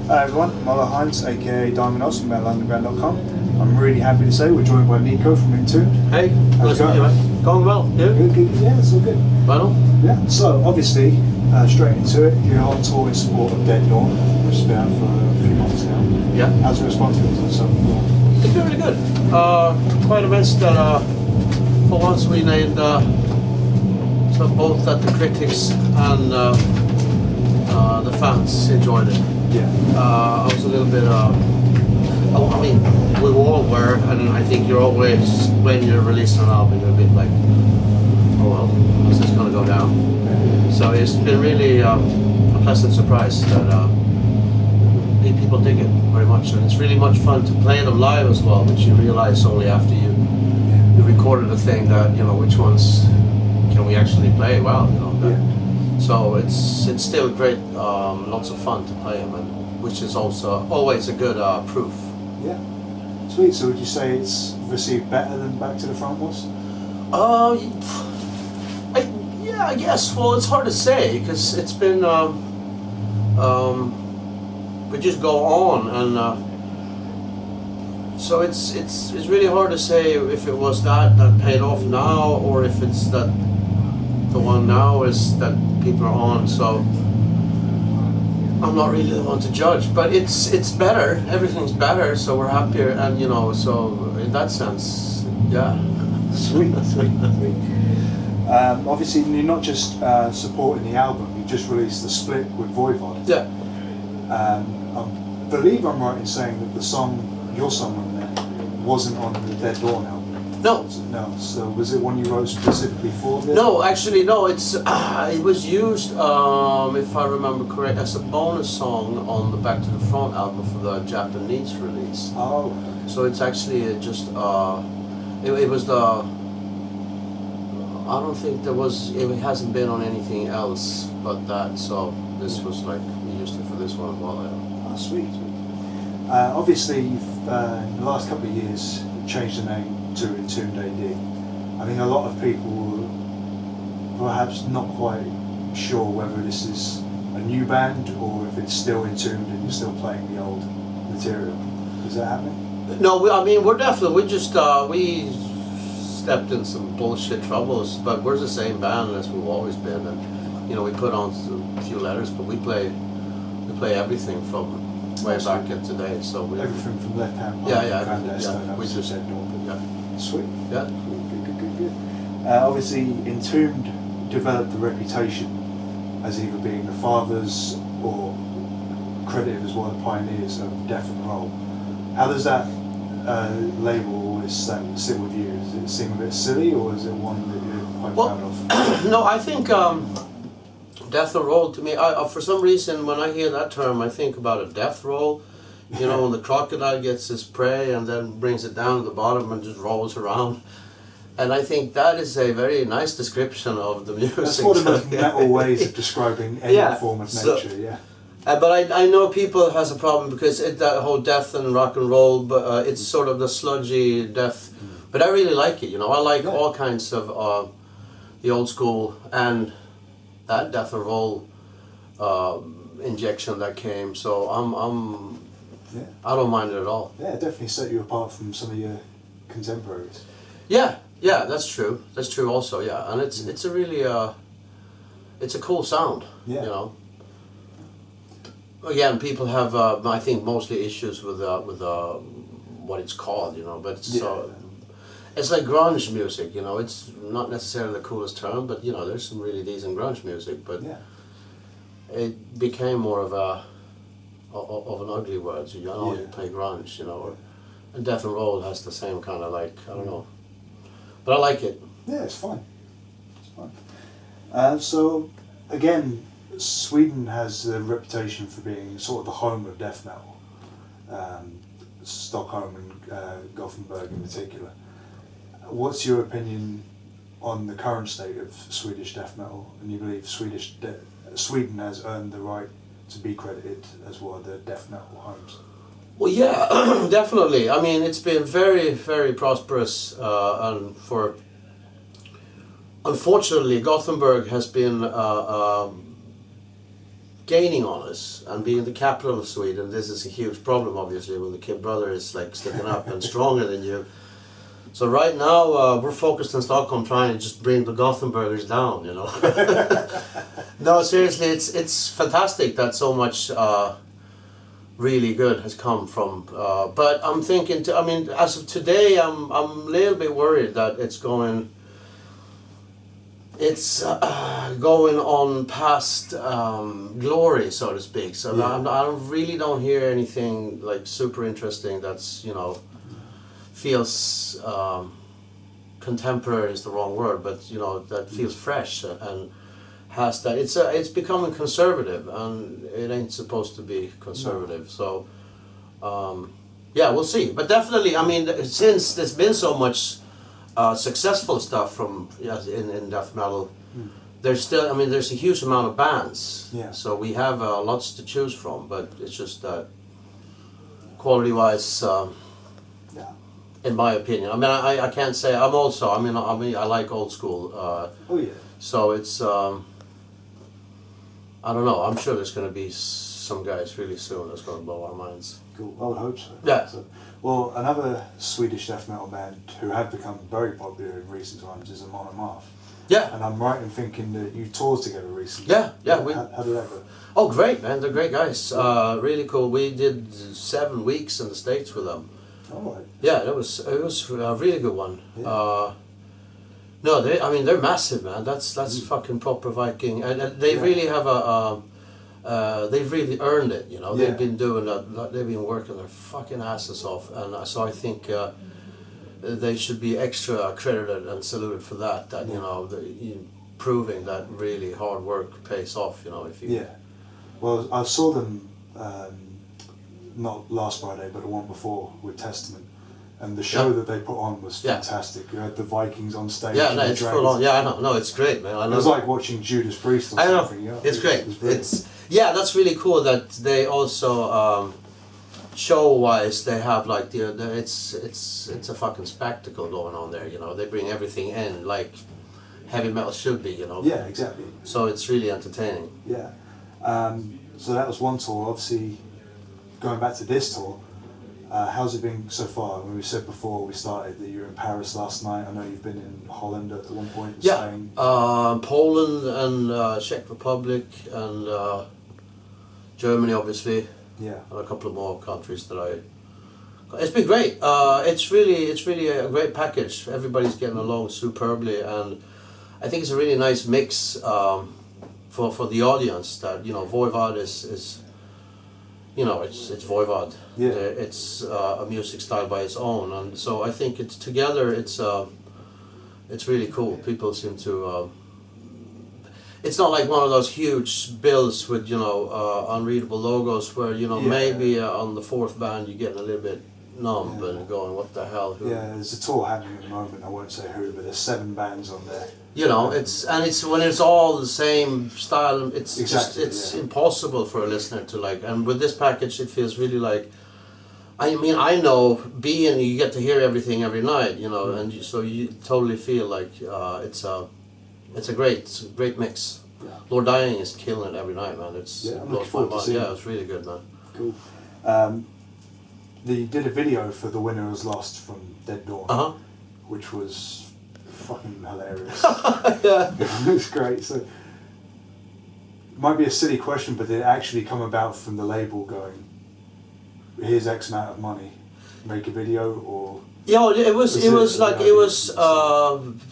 Hi everyone, Muller Hines, aka Diamond Oz from metalunderground.com. I'm really happy to say we're joined by Nico from Entombed. Hey, how's it going? Going well, yeah? Good, yeah, it's all good. Well, yeah, so obviously, straight into it, you're on tour in support of Dead Dawn, which has been out for a few months now. Yeah. How's the response been so far? It's been really good. Quite events that, for once we named, so both that the critics and the fans enjoyed it. Yeah. I was a little bit, I mean, we all were, and I think you're always, when you're releasing an album, you're a bit like, oh well, how's this gonna go down? So it's been really a pleasant surprise that people dig it very much, and it's really much fun to play them live as well, which you realize only after you recorded the thing that, you know, which ones can we actually play well, you know. So it's still great, lots of fun to play them, and which is also always a good proof. Yeah. Sweet, so would you say it's received better than Back to the Front was? Yeah, I guess. Well, it's hard to say because it's been. We just go on, and so it's really hard to say if it was that paid off now, or if it's that the one now is that people are on. So I'm not really the one to judge, but it's better. Everything's better, so we're happier, and you know, so in that sense, yeah. Sweet. Obviously, you're not just supporting the album, you just released the split with Voivod. Yeah. I believe I'm right in saying that the song, your song on there, wasn't on the Dead Dawn album. No. No, so was it one you wrote specifically for this? No, actually, no, it's it was used, if I remember correct, as a bonus song on the Back to the Front album for the Japanese release. Oh. So it's actually just, it was the, I don't think there was, it hasn't been on anything else but that, so this was like, we used it for this one as well. Yeah. Oh, sweet. Obviously, you've, in the last couple of years, changed the name to Entombed A.D. I think a lot of people perhaps not quite sure whether this is a new band or if it's still Entombed and you're still playing the old material. Is that happening? No, I mean, we're definitely, we just, we stepped in some bullshit troubles, but we're the same band as we've always been, and you know, we put on a few letters, but we play everything from way back in today, so we... Everything from Left Hand, we just... Dead Dawn. Yeah. Sweet. Yeah. Good. Obviously, Entombed developed a reputation as either being the fathers or credited as one of the pioneers of death and roll. How does that label always sit with you? Does it seem a bit silly, or is it one that you're quite proud of? No, I think death and roll, to me, for some reason when I hear that term, I think about a death roll. You know, when the crocodile gets his prey and then brings it down to the bottom and just rolls around. And I think that is a very nice description of the music. That's one of the most metal ways of describing any form of nature, yeah. But I know people has a problem because that whole death and rock and roll, but it's sort of the sludgy death. But I really like it, you know. I like all kinds of the old school and that death and roll injection that came. So I don't mind it at all. Yeah, it definitely set you apart from some of your contemporaries. Yeah, that's true. That's true also. Yeah, and it's a really it's a cool sound. Yeah. You know. Again, people have I think mostly issues with what it's called, you know. But it's like grunge music, you know. It's not necessarily the coolest term, but you know, there's some really decent grunge music. But it became more of an ugly word. You know, you play grunge, you know. And death and roll has the same kind of like, I don't know. But I like it. Yeah, it's fun. It's fun. So, again, Sweden has a reputation for being sort of the home of death metal. Stockholm and Gothenburg in particular. What's your opinion on the current state of Swedish death metal? And you believe Sweden has earned the right to be credited as one of the death metal homes? Well, yeah, definitely. I mean, it's been very, very prosperous, and unfortunately, Gothenburg has been gaining on us, and being the capital of Sweden, this is a huge problem, obviously, when the kid brother is like sticking up and stronger than you. So right now we're focused in Stockholm trying to just bring the Gothenburgers down, you know. No, seriously, it's fantastic that so much really good has come from. But I'm thinking, I mean, as of today, I'm a little bit worried that it's going on past glory, so to speak. So I really don't hear anything like super interesting that's, you know, feels contemporary is the wrong word, but you know, that feels fresh and has that. It's becoming conservative, and it ain't supposed to be conservative. So yeah, we'll see. But definitely, I mean, since there's been so much successful stuff from in death metal, there's still, I mean, there's a huge amount of bands. Yeah. So we have lots to choose from, but it's just that quality-wise. In my opinion, I mean, I can't say. I like old school. Oh yeah. So it's I don't know. I'm sure there's going to be some guys really soon that's going to blow our minds. Cool. I would hope so. Yeah. So, well, another Swedish death metal band who have become very popular in recent times is Amon Amarth. Yeah. And I'm right in thinking that you toured together recently. Yeah. Yeah. How did that go? Oh, great, man! They're great guys. Really cool. We did 7 weeks in the States with them. All right. Yeah, it was a really good one. Yeah. No, they're massive, man. That's fucking proper Viking, and they really have they've really earned it. You know, they've been doing that. They've been working their fucking asses off, and so I think they should be extra credited and saluted for that. That you know, proving that really hard work pays off. You know, if you. Yeah. Well, I saw them. Not last Friday, but the one before with Testament, and the show that they put on was fantastic. You had the Vikings on stage. Yeah, no, it's full on. Yeah, I know. No, it's great, man. I know. It was like watching Judas Priest or something. I know. It's great. It's that's really cool that they also show-wise they have like it's a fucking spectacle going on there. You know, they bring everything in like heavy metal should be. You know. Yeah, exactly. So it's really entertaining. Yeah. So that was one tour. Obviously, going back to this tour, how's it been so far? I mean, we said before we started that you were in Paris last night. I know you've been in Holland at one point. Spain. Poland and Czech Republic and Germany, obviously. Yeah. And a couple of more countries that It's been great. It's really a great package. Everybody's getting along superbly, and I think it's a really nice mix for the audience. That you know, Voivod is you know, it's Voivod. Yeah. It's a music style by its own, and so I think it's together. It's really cool. People seem to. It's not like one of those huge bills with you know unreadable logos where you know maybe on the 4th band you're getting a little bit numb and going, what the hell? Yeah, there's a tour happening at the moment. I won't say who, but there's 7 bands on there. You know, it's when it's all the same style. It's exactly, just impossible for a listener to like. And with this package, it feels really like. I mean, I know you get to hear everything every night. You know, and so you totally feel like it's a great mix. Yeah. Lord Dying is killing it every night, man. I'm looking forward to seeing it. Yeah, it's really good, man. Cool. They did a video for The Winner Was Lost from Dead Dawn, which was fucking hilarious. Yeah. It was great. So, it might be a silly question, but did it actually come about from the label going, here's X amount of money, make a video, or? Yeah, it was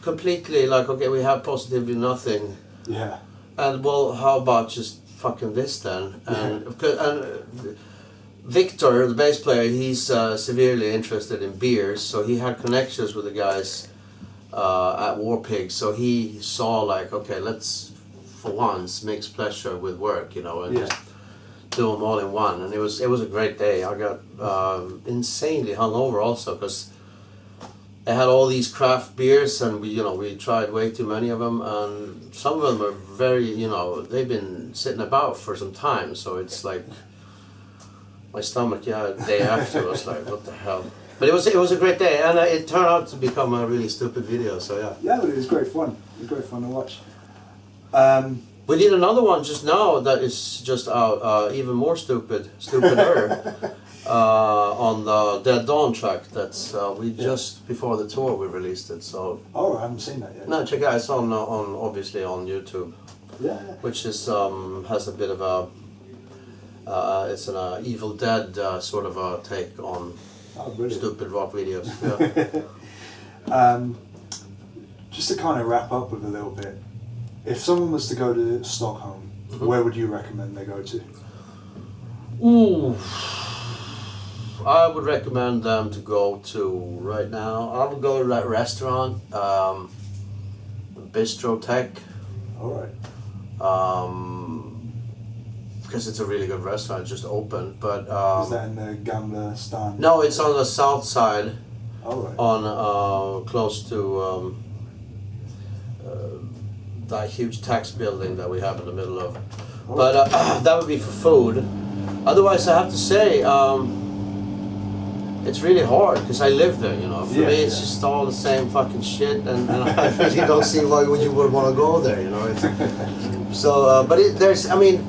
completely like, okay, we have positively nothing. Yeah. And well, how about just fucking this then? And Victor, the bass player, he's severely interested in beers, so he had connections with the guys at War Pigs. So he saw like, okay, let's for once mix pleasure with work, you know, and just do them all in one. And it was a great day. I got insanely hungover also because they had all these craft beers, and we tried way too many of them, and some of them are very, they've been sitting about for some time, so it's like my stomach, the day after was like, what the hell? But it was a great day, and it turned out to become a really stupid video, so yeah. Yeah, but it was great fun. It was great fun to watch. We did another one just now that is just even more stupider. On the Dead Dawn track, that's we just before the tour we released it. So oh, I haven't seen that yet. no, check it out. It's on obviously on YouTube, Yeah. which is has a bit of a it's an Evil Dead sort of a take on Oh, brilliant. stupid rock videos. Yeah. Just to kind of wrap up with a little bit, if someone was to go to Stockholm, where would you recommend they go to? Ooh. I would recommend them to go to right now. I would go to that restaurant, Bistro Tech, All right. because it's a really good restaurant. It just opened, but Is that in the Gamla stand? no, it's on the south side, All right. on close to that huge tax building that we have in the middle of. But that would be for food. Otherwise, I have to say. It's really hard because I live there, you know. For me, it's just all the same fucking shit, and I really don't see why you would want to go there, you know. So, but there's, I mean,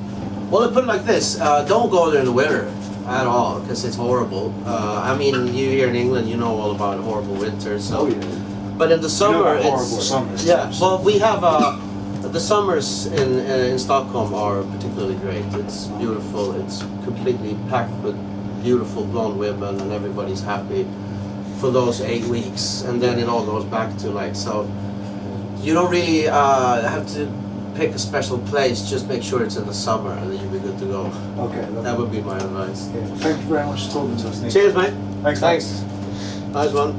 well, I put it like this: don't go there in the winter at all because it's horrible. I mean, you here in England, you know all about horrible winters. So, Oh, yeah. but in the summer, You know about it's horrible summers. yeah. Well, we have the summers in Stockholm are particularly great. It's beautiful. It's completely packed with beautiful blonde women, and everybody's happy for those 8 weeks, and then it all goes back to like, so you don't really have to pick a special place. Just make sure it's in the summer, and then you'll be good to go. Okay. Lovely. That would be my advice. Okay. Thank you very much for talking to us, Nico. Cheers, mate. Thanks. Thanks. Nice one.